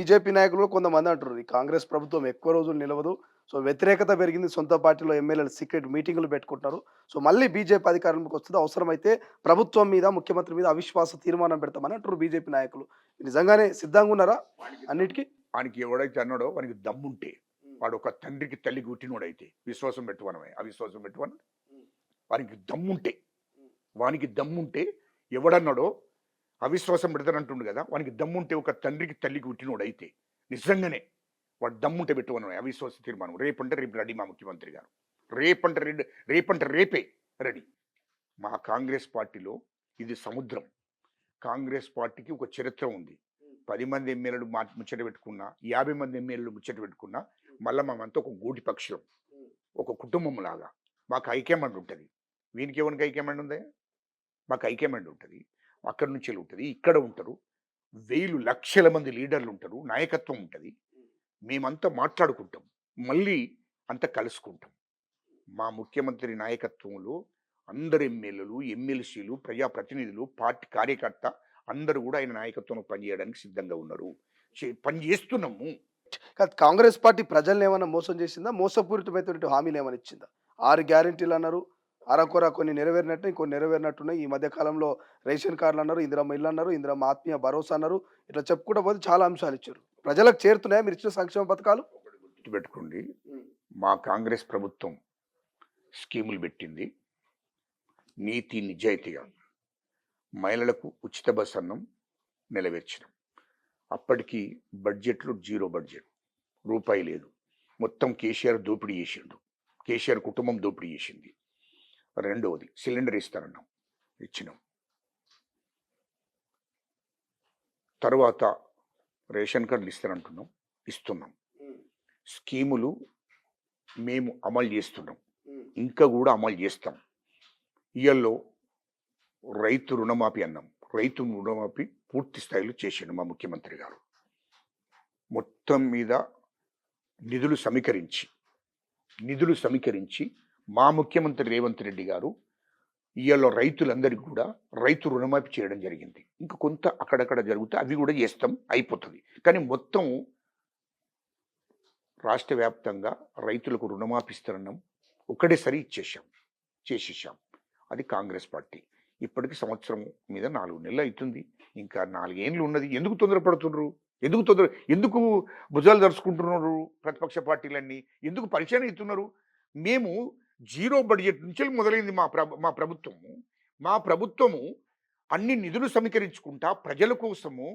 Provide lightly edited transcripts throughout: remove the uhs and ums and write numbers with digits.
BJP నాయకులు కొంతమంది అంటున్నారు. ఈ కాంగ్రెస్ ప్రభుత్వం ఎక్కువ రోజులు నిలవదు. సో, వ్యతిరేకత పెరిగింది. సొంత పార్టీలో ఎమ్మెల్యేలు సీక్రెట్ మీటింగులు పెట్టుకుంటున్నారు. సో, మళ్ళీ బీజేపీ అధికారంలోకి వస్తది. అవసరమైతే ప్రభుత్వం మీద, ముఖ్యమంత్రి మీద అవిశ్వాస తీర్మానం పెడతామని అంటున్నారు బీజేపీ నాయకులు. నిజంగానే సిద్ధంగా ఉన్నారా అన్నిటికి? వానికి ఎవడైతే అన్నాడో వానికి దమ్ముంటే, వాడు ఒక తండ్రికి తల్లి గుట్టినోడైతే విశ్వాసం పెట్టువనమే అవిశ్వాసం పెట్టువను. వానికి దమ్ముంటే ఎవడన్నాడో అవిశ్వాసం పెడతానంటుండు కదా, వానికి దమ్ముంటే ఒక తండ్రికి తల్లికి పుట్టినోడైతే నిజంగానే వాడు దమ్ముంటే పెట్టువనమే అవిశ్వాస తీర్మానం. రేపంటే రేపు రెడీ మా ముఖ్యమంత్రి గారు. రేపంటే రేపే రెడీ. మా కాంగ్రెస్ పార్టీలో ఇది సముద్రం. కాంగ్రెస్ పార్టీకి ఒక చరిత్ర ఉంది. 10 మంది ఎమ్మెల్యేలు ముచ్చట పెట్టుకున్నా, 50 మంది ఎమ్మెల్యేలు ముచ్చట పెట్టుకున్నా, మళ్ళీ మేమంతా ఒక గూటి పక్షులం, ఒక కుటుంబం లాగా. మాకు హైకమాండ్ ఉంటుంది. వీనికి ఎవరికి హైకమాండ్ ఉందా? మాకు హైకమాండ్ ఉంటుంది. అక్కడి నుంచి ఉంటుంది, ఇక్కడ ఉంటారు. వేలు లక్షల మంది లీడర్లు ఉంటారు, నాయకత్వం ఉంటుంది. మేమంతా మాట్లాడుకుంటాం, మళ్ళీ అంతా కలుసుకుంటాం. మా ముఖ్యమంత్రి నాయకత్వంలో అందరు ఎమ్మెల్యేలు, ఎమ్మెల్సీలు, ప్రజాప్రతినిధులు, పార్టీ కార్యకర్త అందరూ కూడా ఆయన నాయకత్వంలో పనిచేయడానికి సిద్ధంగా ఉన్నారు. పని చేస్తున్నాము. కాంగ్రెస్ పార్టీ ప్రజల్ని ఏమైనా మోసం చేసిందా? మోసపూరితమైనటువంటి హామీలు ఏమైనా ఇచ్చిందా? 6 గ్యారెంటీలు అన్నారు. అరకొర కొన్ని నెరవేరినట్టు, ఇంకొన్ని నెరవేరినట్టున్నాయి. ఈ మధ్య కాలంలో రేషన్ కార్డులు అన్నారు, ఇందిరమ్మ ఇల్లు అన్నారు, ఇందిరమ్మ ఆత్మీయ భరోసా అన్నారు. ఇట్లా చెప్పుకుంటూ పోతే చాలా అంశాలు ఇచ్చారు. ప్రజలకు చేరుతున్నాయా మీరు ఇచ్చిన సంక్షేమ పథకాలు? గుర్తుపెట్టుకోండి, మా కాంగ్రెస్ ప్రభుత్వం స్కీములు పెట్టింది నీతి నిజాయితీగా. మహిళలకు ఉచిత బస్ అన్నం నెరవేర్చినాం. అప్పటికి బడ్జెట్లో 0 బడ్జెట్, రూపాయి లేదు. మొత్తం కేసీఆర్ దోపిడీ చేసిండు. కేసీఆర్ కుటుంబం దోపిడీ చేసింది. రెండవది సిలిండర్ ఇస్తానన్నాం, ఇచ్చినాం. తర్వాత రేషన్ కార్డులు ఇస్తానంటున్నాం, ఇస్తున్నాం. స్కీములు మేము అమలు చేస్తున్నాం, ఇంకా కూడా అమలు చేస్తాం. ఇయల్లో రైతు రుణమాఫీ అన్నాం. రైతు రుణమాఫీ పూర్తి స్థాయిలో చేసిండు మా ముఖ్యమంత్రి గారు. మొత్తం మీద నిధులు సమీకరించి మా ముఖ్యమంత్రి రేవంత్ రెడ్డి గారు ఇయల్లో రైతులందరికీ కూడా రైతు రుణమాఫీ చేయడం జరిగింది. ఇంకా కొంత అక్కడక్కడ జరుగుతే అవి కూడా చేస్తాం, అయిపోతుంది. కానీ మొత్తం రాష్ట్ర వ్యాప్తంగా రైతులకు రుణమాఫీ ఇస్తున్నాం, ఒకటేసారి చేసేసాం. అది కాంగ్రెస్ పార్టీ. ఇప్పటికి సంవత్సరం మీద 4 నెలలు అవుతుంది, ఇంకా 4 ఏళ్ళు ఉన్నది. ఎందుకు తొందరపడుతున్నారు? ఎందుకు భుజాలు దరుచుకుంటున్నారు? ప్రతిపక్ష పార్టీలన్నీ ఎందుకు పరిచయం అవుతున్నారు? మేము 0 బడ్జెట్ నుంచి మొదలైంది మా ప్రభుత్వము అన్ని నిధులు సమీకరించుకుంటా ప్రజల కోసము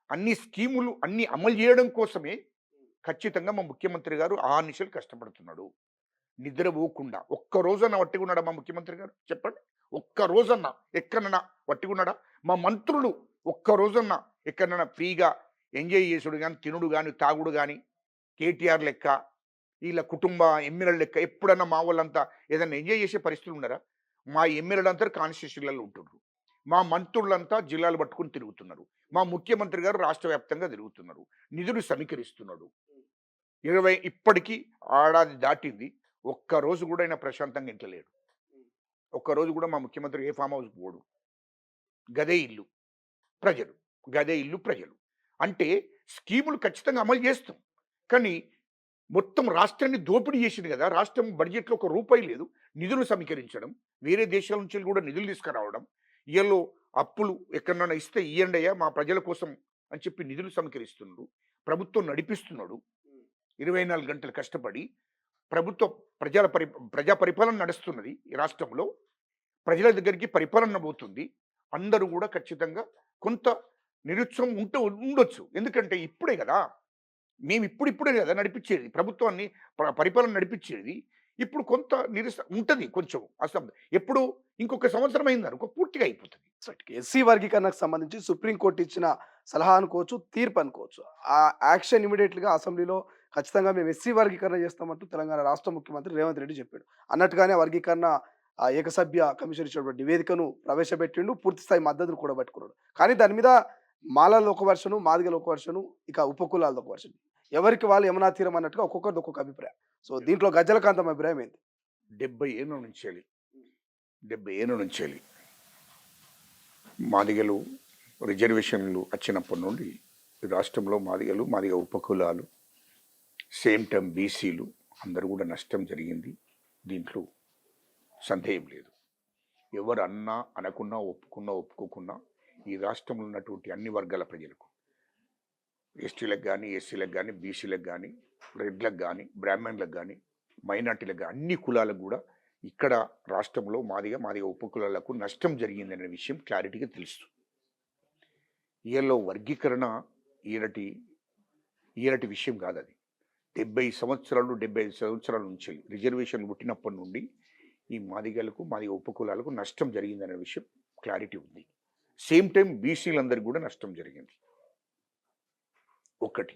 అన్ని స్కీములు అన్ని అమలు చేయడం కోసమే ఖచ్చితంగా మా ముఖ్యమంత్రి గారు ఆహర్నిశలు కష్టపడుతున్నాడు. నిద్రపోకుండా ఒక్క రోజన్నా వట్టిగున్నాడా మా ముఖ్యమంత్రి గారు? చెప్పండి. ఒక్క రోజన్నా ఎక్కడన్నా వట్టిగున్నాడా? మా మంత్రులు ఒక్క రోజన్నా ఎక్కడన్నా ఫ్రీగా ఎంజాయ్ చేసుడు కానీ, తినుడు కానీ, తాగుడు కానీ, కేటీఆర్ లెక్క, వీళ్ళ కుటుంబ ఎమ్మెల్యేల లెక్క ఎప్పుడన్నా మా వాళ్ళంతా ఏదన్నా ఎంజాయ్ చేసే పరిస్థితులు ఉన్నారా? మా ఎమ్మెల్యేలంతా కాన్స్టిట్యూషన్లలో ఉంటున్నారు. మా మంత్రులంతా జిల్లాలు పట్టుకుని తిరుగుతున్నారు. మా ముఖ్యమంత్రి గారు రాష్ట్ర వ్యాప్తంగా తిరుగుతున్నారు, నిధులు సమీకరిస్తున్నాడు. ఇప్పటికీ ఏడాది దాటింది, ఒక్కరోజు కూడా ఆయన ప్రశాంతంగా ఇంట్లో లేడు. ఒక్కరోజు కూడా మా ముఖ్యమంత్రి ఏ ఫామ్ హౌస్కి పోడు. గదే ఇల్లు ప్రజలు. అంటే స్కీములు ఖచ్చితంగా అమలు చేస్తాం, కానీ మొత్తం రాష్ట్రాన్ని దోపిడీ చేసింది కదా. రాష్ట్రం బడ్జెట్లో 1 రూపాయి లేదు. నిధులు సమీకరించడం, వేరే దేశాల నుంచి కూడా నిధులు తీసుకురావడం, ఇయల్లో అప్పులు ఎక్కడన్నా ఇస్తే ఇయ్యండి అయ్యా మా ప్రజల కోసం అని చెప్పి నిధులు సమీకరిస్తున్నారు. ప్రభుత్వం నడిపిస్తున్నాడు 24 గంటలు కష్టపడి. ప్రజా పరిపాలన నడుస్తున్నది ఈ రాష్ట్రంలో. ప్రజల దగ్గరికి పరిపాలన పోతుంది. అందరూ కూడా ఖచ్చితంగా కొంత నిరుత్సాహం ఉండొచ్చు. ఎందుకంటే ఇప్పుడే కదా మేము ఇప్పుడే కదా నడిపించేది ప్రభుత్వాన్ని, పరిపాలన నడిపించేది. ఇప్పుడు కొంత ఉంటుంది, కొంచెం అసలు ఎప్పుడు ఇంకొక సంవత్సరం అయిందనుకో పూర్తిగా అయిపోతుంది. ఎస్సీ వర్గీకరణకు సంబంధించి సుప్రీంకోర్టు ఇచ్చిన సలహా అనుకోవచ్చు, తీర్పు అనుకోవచ్చు. ఆ యాక్షన్ ఇమీడియట్‌గా అసెంబ్లీలో ఖచ్చితంగా మేము ఎస్సీ వర్గీకరణ చేస్తామంటూ తెలంగాణ రాష్ట్ర ముఖ్యమంత్రి రేవంత్ రెడ్డి చెప్పాడు. అన్నట్టుగానే వర్గీకరణ ఏకసభ్య కమిషన్ ఇచ్చినటువంటి నివేదికను ప్రవేశపెట్టిండు. పూర్తి స్థాయి మద్దతును కూడా పట్టుకున్నాడు. కానీ దాని మీద మాలలు ఒక వర్షను, మాదిగలు ఒక వర్షను, ఇక ఉపకులాలది ఒక వర్షన్. ఎవరికి వాళ్ళు యమునా తీరం అన్నట్టుగా ఒక్కొక్కరిది ఒక్కొక్క అభిప్రాయం. సో దీంట్లో గజ్జలకాంతం అభిప్రాయం ఏంటి? 70 ఏళ్ళ నుంచేలి మాదిగలు రిజర్వేషన్లు వచ్చినప్పటి నుండి ఈ రాష్ట్రంలో మాదిగ ఉపకులాలు, సేమ్ టైం బీసీలు అందరూ కూడా నష్టం జరిగింది. దీంట్లో సందేహం లేదు. ఎవరు అన్నా అనకున్నా, ఒప్పుకోకున్నా ఈ రాష్ట్రంలో ఉన్నటువంటి అన్ని వర్గాల ప్రజలకు, ఎస్టీలకు కానీ, ఎస్సీలకు కానీ, బీసీలకు కానీ, రెడ్లకు కానీ, బ్రాహ్మణులకు కానీ, మైనార్టీలకు కానీ, అన్ని కులాలకు కూడా ఇక్కడ రాష్ట్రంలో మాదిగ ఉపకులాలకు నష్టం జరిగిందనే విషయం క్లారిటీగా తెలుస్తుంది. వీళ్ళలో వర్గీకరణ ఈరటి విషయం కాదు. అది 75 సంవత్సరాల నుంచి రిజర్వేషన్లు పుట్టినప్పటి నుండి ఈ మాదిగ ఉపకులాలకు నష్టం జరిగిందనే విషయం క్లారిటీ ఉంది. సేమ్ టైం బీసీలందరికీ కూడా నష్టం జరిగింది. ఒకటి,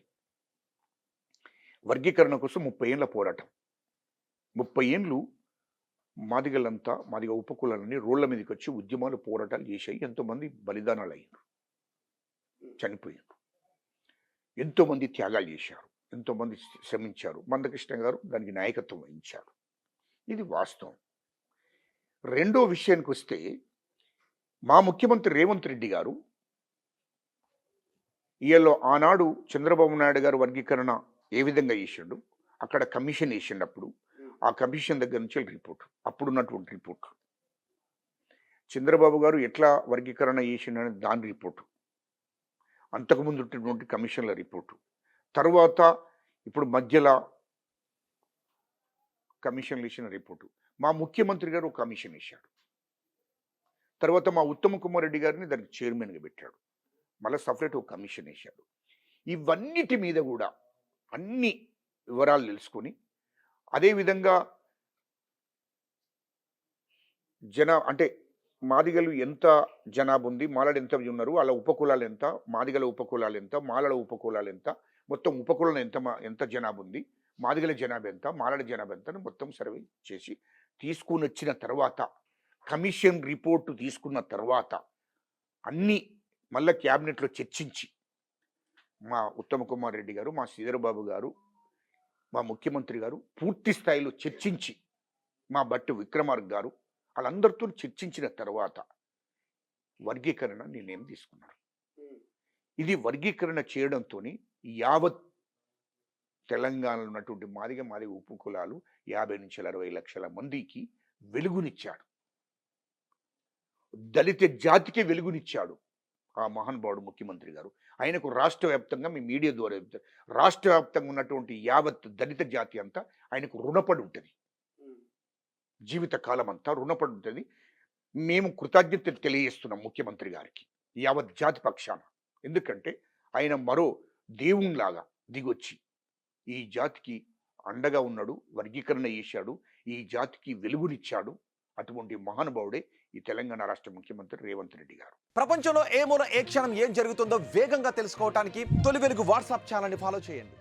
వర్గీకరణ కోసం 30 ఏళ్ళ పోరాటం. 30 ఏళ్ళు మాదిగ ఉపకులాలని రోడ్ల మీదకి వచ్చి ఉద్యమాలు, పోరాటాలు చేశాయి. ఎంతోమంది బలిదానాలు అయ్యారు, చనిపోయారు. ఎంతోమంది త్యాగాలు చేశారు, ఎంతోమంది శ్రమించారు. మందకృష్ణ గారు దానికి నాయకత్వం వహించారు. ఇది వాస్తవం. రెండో విషయానికి వస్తే, మా ముఖ్యమంత్రి రేవంత్ రెడ్డి గారు ఈయల్లో ఆనాడు చంద్రబాబు నాయుడు గారు వర్గీకరణ ఏ విధంగా చేసిండు, అక్కడ కమిషన్ వేసిండప్పుడు ఆ కమిషన్ దగ్గర నుంచి రిపోర్ట్, అప్పుడున్నటువంటి రిపోర్ట్, చంద్రబాబు గారు ఎట్లా వర్గీకరణ చేసిండని దాని రిపోర్టు, అంతకుముందు ఉన్నటువంటి కమిషన్ల రిపోర్టు, తర్వాత ఇప్పుడు మధ్యలో కమిషన్లు ఇచ్చిన రిపోర్టు, మా ముఖ్యమంత్రి గారు ఒక కమిషన్ వేశాడు. తర్వాత మా ఉత్తమ్ కుమార్ రెడ్డి గారిని దానికి చైర్మన్గా పెట్టాడు. మళ్ళీ సపరేట్ ఒక కమిషన్ వేశాడు. ఇవన్నిటి మీద కూడా అన్ని వివరాలు తెలుసుకొని, అదేవిధంగా అంటే మాదిగలు ఎంత జనాభా ఉంది, మాలడు ఎంత ఉన్నారు, వాళ్ళ ఉపకులాలు ఎంత, మాదిగల ఉపకులాలు ఎంత, మాలల ఉపకులాలు ఎంత, మొత్తం ఉపకులం ఎంత జనాభా ఉంది, మాదిగల జనాభా ఎంత, మాలడ జనాభా ఎంత అని మొత్తం సర్వే చేసి తీసుకుని వచ్చిన తర్వాత, కమిషన్ రిపోర్టు తీసుకున్న తర్వాత అన్నీ మళ్ళీ క్యాబినెట్లో చర్చించి, మా ఉత్తమ్ కుమార్ రెడ్డి గారు, మా శ్రీధరబాబు గారు, మా ముఖ్యమంత్రి గారు పూర్తి స్థాయిలో చర్చించి, మా బట్టి విక్రమార్క గారు వాళ్ళందరితో చర్చించిన తర్వాత వర్గీకరణ నిర్ణయం తీసుకున్నారు. ఇది వర్గీకరణ చేయడంతో యావత్ తెలంగాణలో ఉన్నటువంటి మాదిగ ఉపకులాలు 50 నుంచి 60 లక్షల మందికి వెలుగునిచ్చాడు. దళిత జాతికి వెలుగునిచ్చాడు ఆ మహానుభావుడు ముఖ్యమంత్రి గారు. ఆయనకు రాష్ట్ర వ్యాప్తంగా, మీ మీడియా ద్వారా రాష్ట్ర వ్యాప్తంగా ఉన్నటువంటి యావత్ దళిత జాతి అంతా ఆయనకు రుణపడి ఉంటుంది, జీవితకాలం అంతా రుణపడి ఉంటుంది. మేము కృతజ్ఞతలు తెలియజేస్తున్నాం ముఖ్యమంత్రి గారికి యావత్ జాతి పక్షాన. ఎందుకంటే ఆయన మరో దేవునిలాగా దిగొచ్చి ఈ జాతికి అండగా ఉన్నాడు, వర్గీకరణ చేశాడు, ఈ జాతికి వెలుగునిచ్చాడు. అటువంటి మహానుభావుడే ఈ తెలంగాణ రాష్ట్ర ముఖ్యమంత్రి రేవంత్ రెడ్డి గారు. ప్రపంచంలో ఏ మూల ఏ క్షణం ఏం జరుగుతుందో వేగంగా తెలుసుకోవడానికి తొలి వెలుగు వాట్సాప్ ఛానల్ని ఫాలో చేయండి.